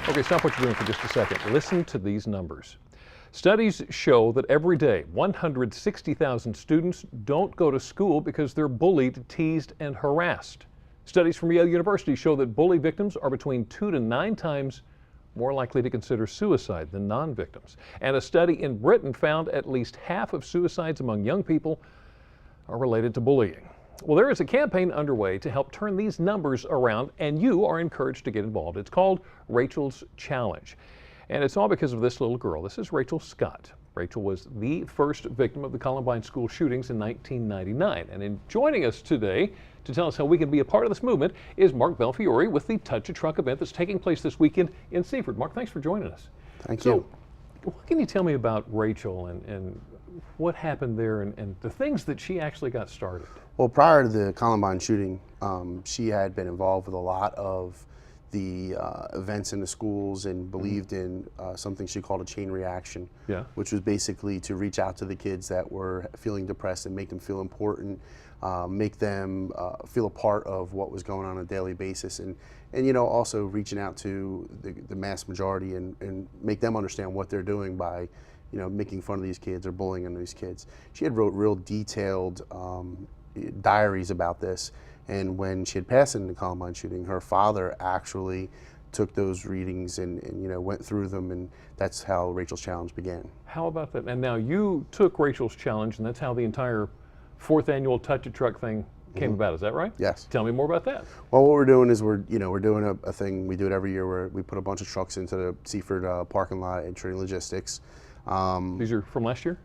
Okay, stop what you're doing for just a second. Listen to these numbers. Studies show that every day, 160,000 students don't go to school because they're bullied, teased, and harassed. Studies from Yale University show that bully victims are between 2 to 9 times more likely to consider suicide than non-victims. And a study in Britain found at least half of suicides among young people are related to bullying. Well, there is a campaign underway to help turn these numbers around, and you are encouraged to get involved. It's called Rachel's Challenge, and it's all because of this little girl. This is Rachel Scott. Rachel was the first victim of the Columbine school shootings in 1999. And in joining us today to tell us how we can be a part of this movement is Mark Belfiore with the Touch a Truck event that's taking place this weekend in Seaford. Mark, thanks for joining us. Thank you. What can you tell me about Rachel and what happened there and the things that she actually got started? Well, prior to the Columbine shooting, she had been involved with a lot of the events in the schools and believed in something she called a chain reaction, which was basically to reach out to the kids that were feeling depressed and make them feel important, make them feel a part of what was going on a daily basis, and you know, also reaching out to the mass majority and make them understand what they're doing by, you know, making fun of these kids or bullying on these kids. She had wrote real detailed diaries about this, and when she had passed in the Columbine shooting, her father actually took those readings and you know, went through them, and that's how Rachel's Challenge began. How about that? And now you took Rachel's Challenge, and that's how the entire 4th annual Touch a Truck thing came about. Is that right? Yes. Tell me more about that. Well, what we're doing is we're doing a thing. We do it every year where we put a bunch of trucks into the Seaford parking lot at Trinity Logistics. These are from last year?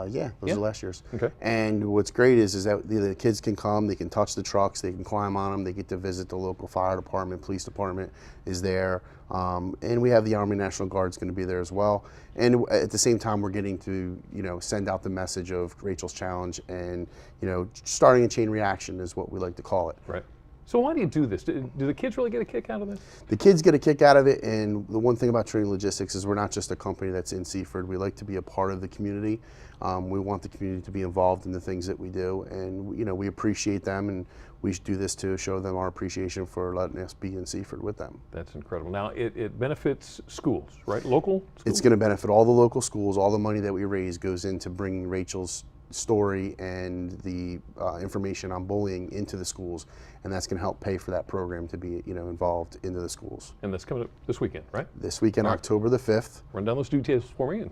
Yeah, those are last year's. Okay. And what's great is that the kids can come, they can touch the trucks, they can climb on them, they get to visit the local fire department, police department is there, and we have the Army National Guard's going to be there as well. And at the same time, we're getting to, you know, send out the message of Rachel's Challenge, and you know, starting a chain reaction is what we like to call it. Right. So why do you do this? Do the kids really get a kick out of this? The kids get a kick out of it, and the one thing about Trinity Logistics is we're not just a company that's in Seaford. We like to be a part of the community. We want the community to be involved in the things that we do, and you know, we appreciate them, and we do this to show them our appreciation for letting us be in Seaford with them. That's incredible. Now, it benefits schools, right? Local schools? It's going to benefit all the local schools. All the money that we raise goes into bringing Rachel's story and the information on bullying into the schools, and that's going to help pay for that program to be, you know, involved into the schools. And that's coming up this weekend, right? This weekend, October the 5th. Run down those details for me.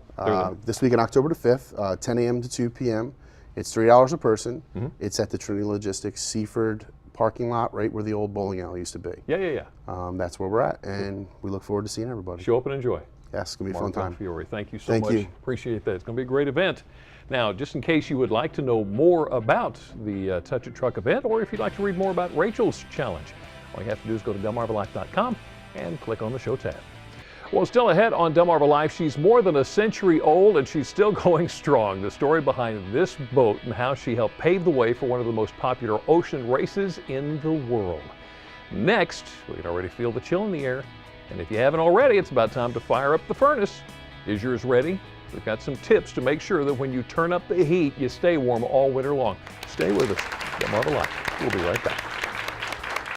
This weekend, October the 5th, 10 a.m. to 2 p.m. It's $3 a person. It's at the Trinity Logistics Seaford parking lot, right where the old bowling alley used to be. Yeah. That's where we're at, and we look forward to seeing everybody. Show up and enjoy. Yes, it's going to be a fun time. Belfiore, thank you so Thank much. you. Appreciate that. It's going to be a great event. Now, just in case you would like to know more about the Touch a Truck event, or if you'd like to read more about Rachel's Challenge, all you have to do is go to DelmarvaLife.com and click on the show tab. Well, still ahead on Delmarva Life, she's more than a century old and she's still going strong. The story behind this boat and how she helped pave the way for one of the most popular ocean races in the world. Next, we can already feel the chill in the air. And if you haven't already, it's about time to fire up the furnace. Is yours ready? We've got some tips to make sure that when you turn up the heat, you stay warm all winter long. Stay with us. Delmarva Life. We'll be right back.